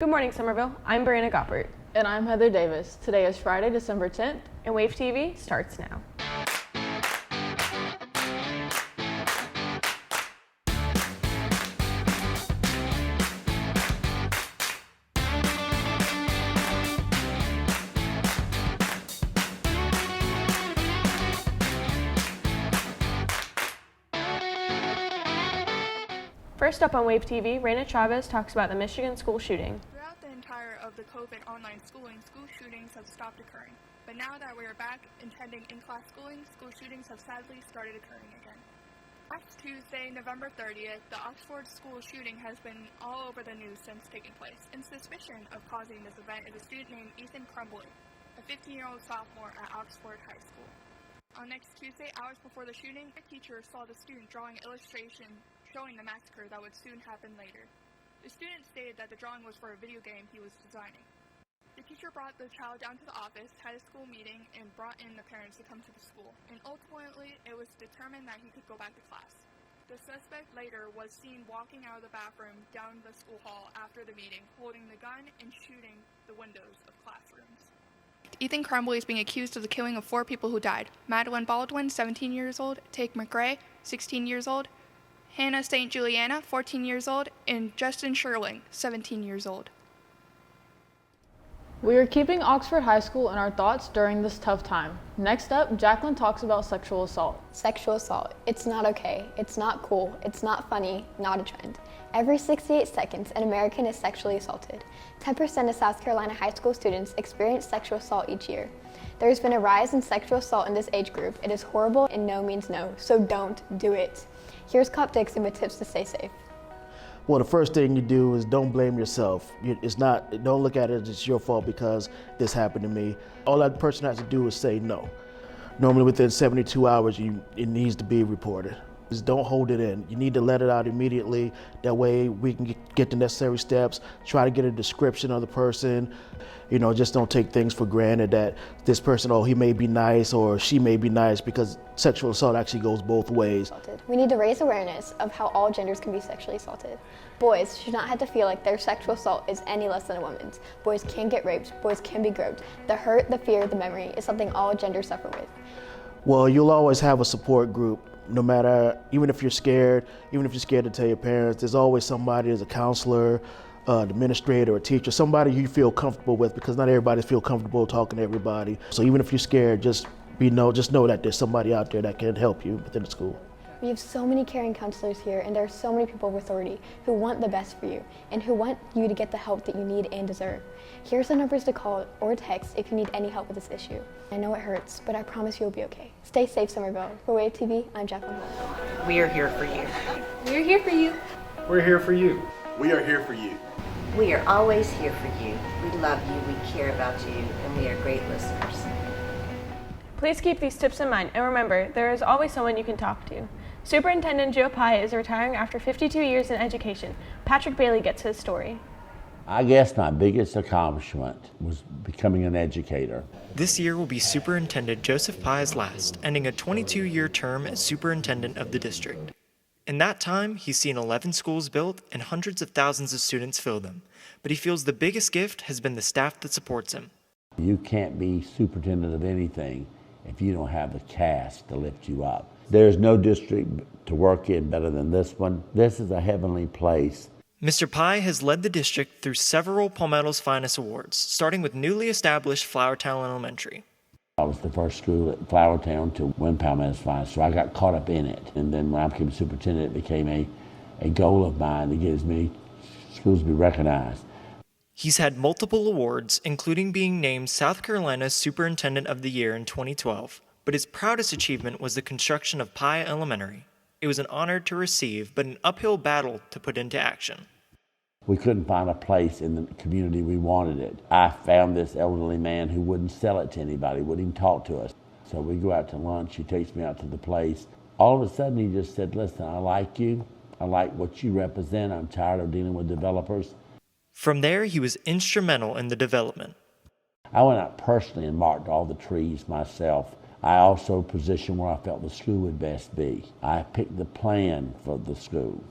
Good morning, Somerville. I'm Brianna Goppert. And I'm Heather Davis. Today is Friday, December 10th. And Wave TV starts now. First up on Wave TV, Reina Chavez talks about the Michigan school shooting. Throughout the entire of the COVID online schooling, school shootings have stopped occurring. But now that we are back attending in-class schooling, school shootings have sadly started occurring again. Last Tuesday, November 30th, the Oxford school shooting has been all over the news since taking place. In suspicion of causing this event is a student named Ethan Crumbly, a 15-year-old sophomore at Oxford High School. On next Tuesday, hours before the shooting, a teacher saw the student drawing an illustration showing the massacre that would soon happen later. The student stated that the drawing was for a video game he was designing. The teacher brought the child down to the office, had a school meeting, and brought in the parents to come to the school, and ultimately it was determined that he could go back to class. The suspect later was seen walking out of the bathroom down the school hall after the meeting, holding the gun and shooting the windows of classrooms. Ethan Crumbly is being accused of the killing of 4 people who died: Madeline Baldwin, 17 years old, Take McRae, 16 years old, Hannah St. Juliana, 14 years old, and Justin Sherling, 17 years old. We are keeping Oxford High School in our thoughts during this tough time. Next up, Jacqueline talks about sexual assault. Sexual assault. It's not okay. It's not cool. It's not funny. Not a trend. Every 68 seconds, an American is sexually assaulted. 10% of South Carolina high school students experience sexual assault each year. There has been a rise in sexual assault in this age group. It is horrible and no means no, so don't do it. Here's Cop Dixon with tips to stay safe. Well, the first thing you do is don't blame yourself. Don't look at it as it's your fault because this happened to me. All that person has to do is say no. Normally within 72 hours, it needs to be reported. Just don't hold it in. You need to let it out immediately. That way we can get the necessary steps, try to get a description of the person. Just don't take things for granted that this person, he may be nice or she may be nice, because sexual assault actually goes both ways. We need to raise awareness of how all genders can be sexually assaulted. Boys should not have to feel like their sexual assault is any less than a woman's. Boys can get raped, boys can be groped. The hurt, the fear, the memory is something all genders suffer with. Well, you'll always have a support group. No matter, even if you're scared to tell your parents, there's always somebody, there's a counselor, an administrator, a teacher, somebody you feel comfortable with, because not everybody feels comfortable talking to everybody. So even if you're scared, just know that there's somebody out there that can help you within the school. We have so many caring counselors here, and there are so many people of authority who want the best for you and who want you to get the help that you need and deserve. Here's the numbers to call or text if you need any help with this issue. I know it hurts, but I promise you'll be okay. Stay safe, Somerville. For Wave TV, I'm Jacqueline Holmes. We are here for you. We're here for you. We're here for you. We are here for you. We are always here for you. We love you, we care about you, and we are great listeners. Please keep these tips in mind, and remember, there is always someone you can talk to. Superintendent Joe Pai is retiring after 52 years in education. Patrick Bailey gets his story. I guess my biggest accomplishment was becoming an educator. This year will be Superintendent Joseph Pai's last, ending a 22-year term as superintendent of the district. In that time, he's seen 11 schools built and hundreds of thousands of students fill them. But he feels the biggest gift has been the staff that supports him. You can't be superintendent of anything if you don't have the cast to lift you up. There's no district to work in better than this one. This is a heavenly place. Mr. Pai has led the district through several Palmetto's Finest Awards, starting with newly established Flowertown Elementary. I was the first school at Flowertown to win Palmetto's Finest, so I got caught up in it. And then when I became superintendent, it became a goal of mine to get as many schools to be recognized. He's had multiple awards, including being named South Carolina's Superintendent of the Year in 2012. But his proudest achievement was the construction of Pai Elementary. It was an honor to receive, but an uphill battle to put into action. We couldn't find a place in the community we wanted it. I found this elderly man who wouldn't sell it to anybody, wouldn't even talk to us. So we go out to lunch, he takes me out to the place. All of a sudden he just said, listen, I like you, I like what you represent, I'm tired of dealing with developers. From there, he was instrumental in the development. I went out personally and marked all the trees myself. I also positioned where I felt the school would best be. I picked the plan for the school,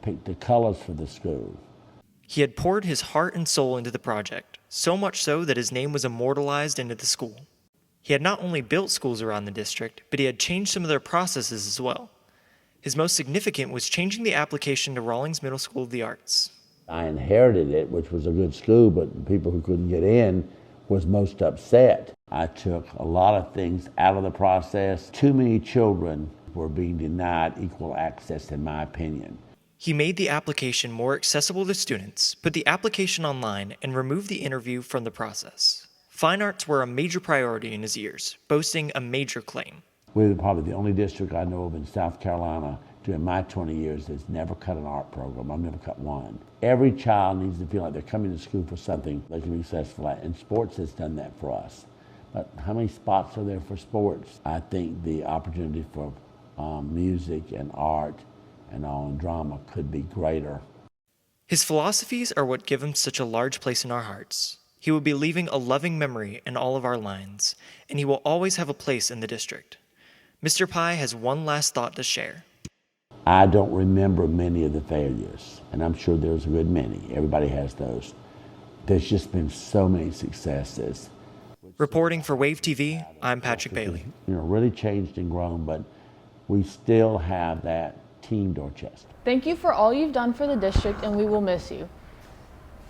picked the colors for the school. He had poured his heart and soul into the project, so much so that his name was immortalized into the school. He had not only built schools around the district, but he had changed some of their processes as well. His most significant was changing the application to Rawlings Middle School of the Arts. I inherited it, which was a good school, but the people who couldn't get in was most upset. I took a lot of things out of the process. Too many children were being denied equal access, in my opinion. He made the application more accessible to students, put the application online, and removed the interview from the process. Fine arts were a major priority in his years, boasting a major claim. We're probably the only district I know of in South Carolina during my 20 years that's never cut an art program. I've never cut one. Every child needs to feel like they're coming to school for something they can be successful at, and sports has done that for us. But how many spots are there for sports? I think the opportunity for music and art and all and drama could be greater. His philosophies are what give him such a large place in our hearts. He will be leaving a loving memory in all of our lines, and he will always have a place in the district. Mr. Pai has one last thought to share. I don't remember many of the failures, and I'm sure there's a good many. Everybody has those. There's just been so many successes. Reporting for Wave TV, I'm Patrick Bailey. Really changed and grown, but we still have that team Dorchester. Thank you for all you've done for the district, and we will miss you.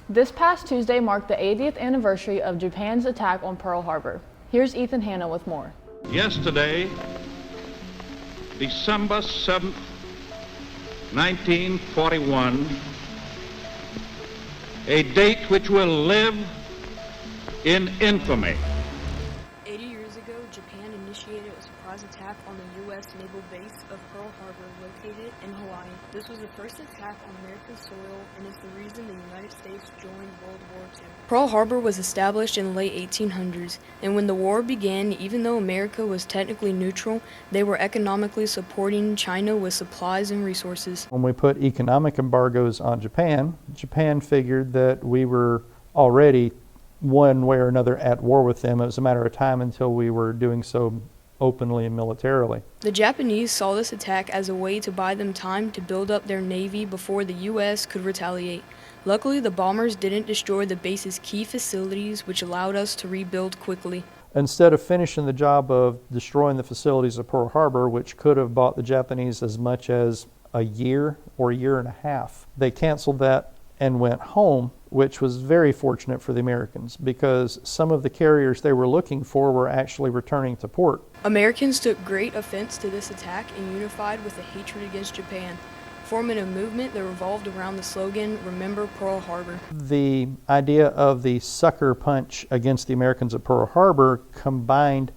This past Tuesday marked the 80th anniversary of Japan's attack on Pearl Harbor. Here's Ethan Hanna with more. Yesterday, December 7th, 1941, a date which will live in infamy. 80 years ago, Japan initiated a surprise attack on the U.S. naval base of Pearl Harbor located in Hawaii. This was the first attack on American soil and is the reason the United States joined World War II. Pearl Harbor was established in the late 1800s, and when the war began, even though America was technically neutral, they were economically supporting China with supplies and resources. When we put economic embargoes on Japan, Japan figured that we were already one way or another at war with them. It was a matter of time until we were doing so openly and militarily. The Japanese saw this attack as a way to buy them time to build up their navy before the U.S. could retaliate. Luckily, the bombers didn't destroy the base's key facilities, which allowed us to rebuild quickly. Instead of finishing the job of destroying the facilities of Pearl Harbor, which could have bought the Japanese as much as a year or a year and a half, they canceled that and went home, which was very fortunate for the Americans because some of the carriers they were looking for were actually returning to port. Americans took great offense to this attack and unified with a hatred against Japan, forming a movement that revolved around the slogan, "Remember Pearl Harbor." The idea of the sucker punch against the Americans at Pearl Harbor combined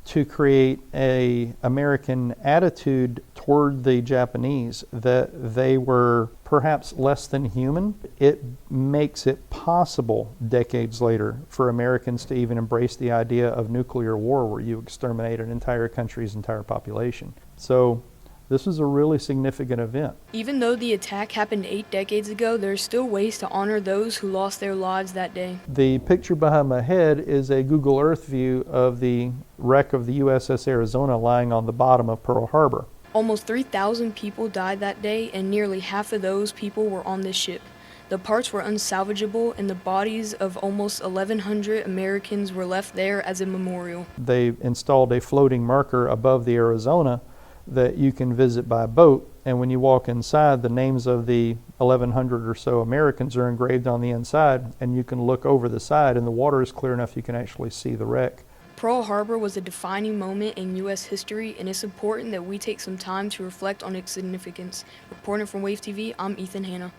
to create an American attitude toward the Japanese that they were perhaps less than human. It makes it possible decades later for Americans to even embrace the idea of nuclear war where you exterminate an entire country's entire population. So this was a really significant event. Even though the attack happened 8 decades ago, there are still ways to honor those who lost their lives that day. The picture behind my head is a Google Earth view of the wreck of the USS Arizona lying on the bottom of Pearl Harbor. Almost 3,000 people died that day, and nearly half of those people were on this ship. The parts were unsalvageable, and the bodies of almost 1,100 Americans were left there as a memorial. They installed a floating marker above the Arizona that you can visit by boat, and when you walk inside, the names of the 1,100 or so Americans are engraved on the inside, and you can look over the side, and the water is clear enough you can actually see the wreck. Pearl Harbor was a defining moment in U.S. history, and it's important that we take some time to reflect on its significance. Reporting from Wave TV, I'm Ethan Hanna.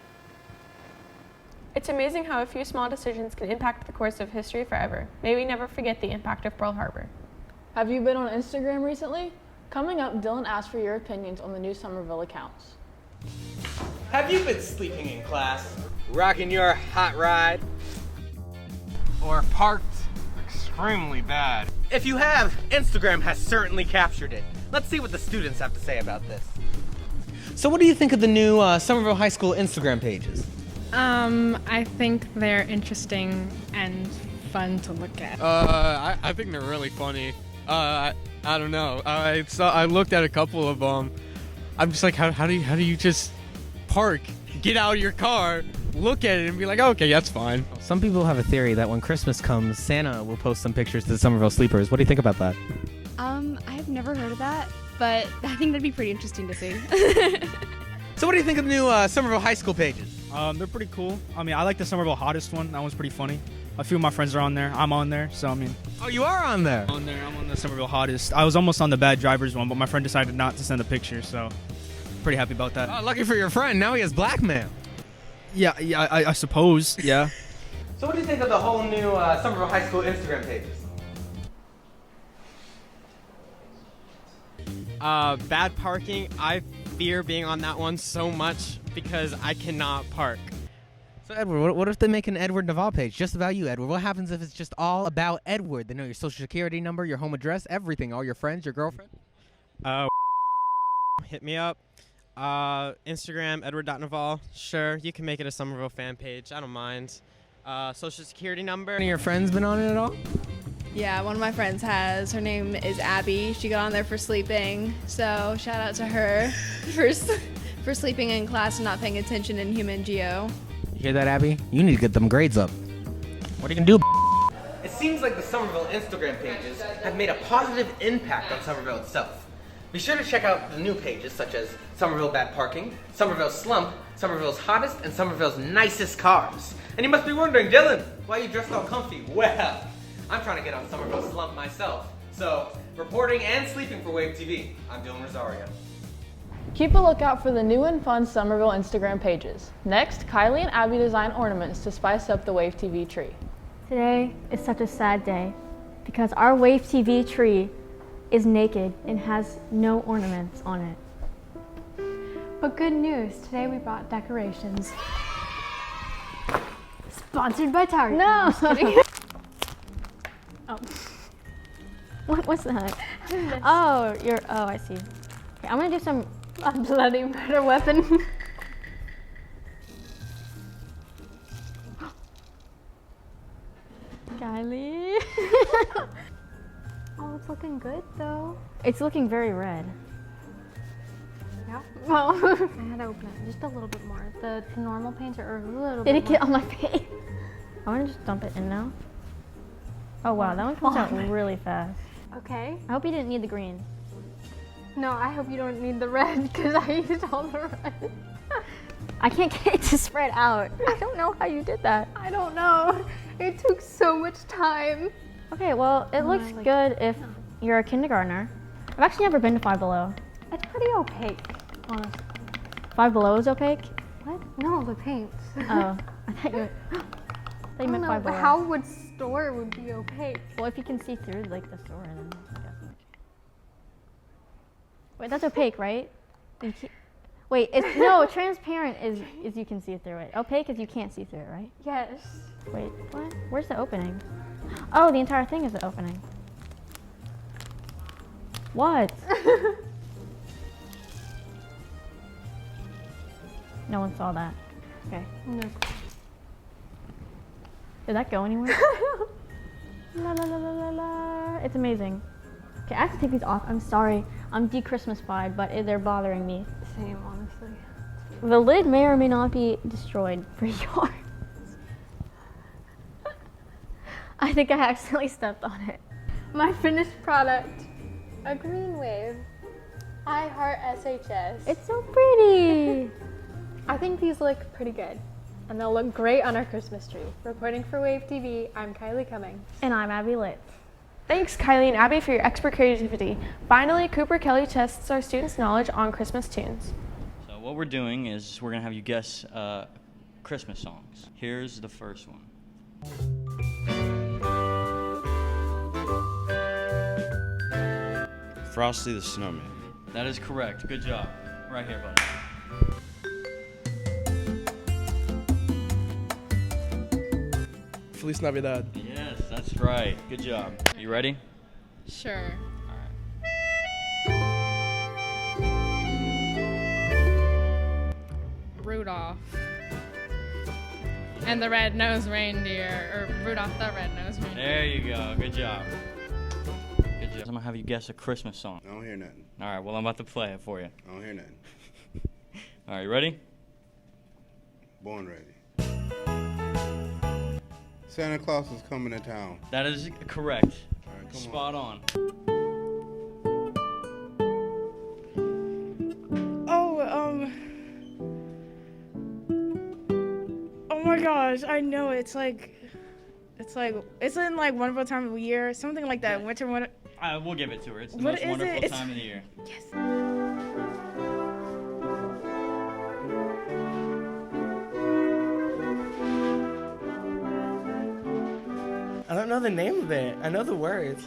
It's amazing how a few small decisions can impact the course of history forever. May we never forget the impact of Pearl Harbor. Have you been on Instagram recently? Coming up, Dylan asked for your opinions on the new Somerville accounts. Have you been sleeping in class, rocking your hot ride, or parked extremely bad? If you have, Instagram has certainly captured it. Let's see what the students have to say about this. So what do you think of the new Somerville High School Instagram pages? I think they're interesting and fun to look at. I think they're really funny. I don't know. I looked at a couple of them. I'm just like, how do you just park, get out of your car, look at it, and be like, okay, that's fine. Some people have a theory that when Christmas comes, Santa will post some pictures to the Somerville Sleepers. What do you think about that? I've never heard of that, but I think that'd be pretty interesting to see. So what do you think of the new Somerville High School pages? They're pretty cool. I mean, I like the Somerville Hottest one. That one's pretty funny. A few of my friends are on there. I'm on there, so I mean. Oh, you are on there? I'm on the Somerville Hottest. I was almost on the Bad Drivers one, but my friend decided not to send a picture, so pretty happy about that. Oh, lucky for your friend. Now he has blackmail. Yeah, I suppose, yeah. So what do you think of the whole new Somerville High School Instagram pages? Bad parking. I fear being on that one so much because I cannot park. So Edward, what if they make an Edward Naval page just about you, Edward? What happens if it's just all about Edward? They know your social security number, your home address, everything, all your friends, your girlfriend? Hit me up. Instagram, edward.naval. Sure, you can make it a Somerville fan page. I don't mind. Social security number. Any of your friends been on it at all? Yeah, one of my friends has. Her name is Abby. She got on there for sleeping, so shout out to her for sleeping in class and not paying attention in human geo. You hear that, Abby? You need to get them grades up. What are you gonna do? It seems like the Somerville Instagram pages have made a positive impact on Somerville itself. Be sure to check out the new pages such as Somerville Bad Parking, Somerville Slump, Somerville's Hottest, and Somerville's Nicest Cars. And you must be wondering, Dylan, why you dressed all comfy? Well, I'm trying to get on Somerville Slump myself. So, reporting and sleeping for Wave TV, I'm Dylan Rosario. Keep a lookout for the new and fun Somerville Instagram pages. Next, Kylie and Abby design ornaments to spice up the Wave TV tree. Today is such a sad day because our Wave TV tree is naked and has no ornaments on it. But good news, today we brought decorations. Sponsored by Target. No! I'm just kidding. Oh. What's that? Oh, I see. Okay, I'm gonna do some bloody murder weapon. Kylie. Oh, it's looking good though. It's looking very red. Yeah. Well, I had to open it just a little bit more. The normal paints are a little bit. Did it get on my face? I want to just dump it in now. Oh wow, that one comes out really fast. Okay. I hope you didn't need the green. No, I hope you don't need the red because I used all the red. I can't get it to spread out. I don't know how you did that. I don't know. It took so much time. Okay, well, it looks good if you're a kindergartner. I've actually never been to Five Below. It's pretty opaque, honestly. Five Below is opaque? What? No, the paints. Oh, I thought you meant Five Below. How would store would be opaque? Well, if you can see through like the store, then I guess. Wait, that's opaque, right? Wait, it's no transparent is you can see through it. Opaque is you can't see through it, right? Yes. Wait, what? Where's the opening? Oh, the entire thing is the opening. What? No one saw that. Okay. No. Did that go anywhere? La la la la la la. It's amazing. Okay, I have to take these off. I'm sorry. I'm de-Christmas-fied, but they're bothering me. Same, honestly. The lid may or may not be destroyed for yours. I think I accidentally stepped on it. My finished product, a green wave. I heart SHS. It's so pretty. I think these look pretty good. And they'll look great on our Christmas tree. Reporting for Wave TV, I'm Kylie Cummings. And I'm Abby Litz. Thanks, Kylie and Abby, for your expert creativity. Finally, Cooper Kelly tests our students' knowledge on Christmas tunes. So what we're doing is we're going to have you guess Christmas songs. Here's the first one. Frosty the Snowman. That is correct. Good job. Right here, buddy. Feliz Navidad. Yes, that's right. Good job. You ready? Sure. Rudolph and the Red-Nosed Reindeer, or Rudolph the Red-Nosed Reindeer. There you go. Good job. Good job. I'm going to have you guess a Christmas song. I don't hear nothing. All right, well, I'm about to play it for you. I don't hear nothing. All right, you ready? Born ready. Santa Claus is coming to town. That is correct. All right, come Spot on. Oh my gosh, I know it's in like wonderful time of the year, something like that. Winter. We'll give it to her. It's the What most is wonderful it? time of the year. Yes. I don't know the name of it. I know the words.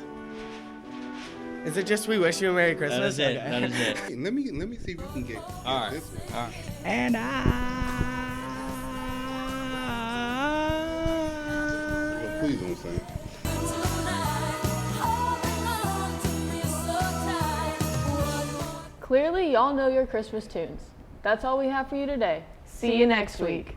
Is it just "We wish you a Merry Christmas"? That is it. Okay. That is it. Hey, let me see if you can get All this right. one. All right. And Well, please don't sing. Clearly, y'all know your Christmas tunes. That's all we have for you today. See you next week.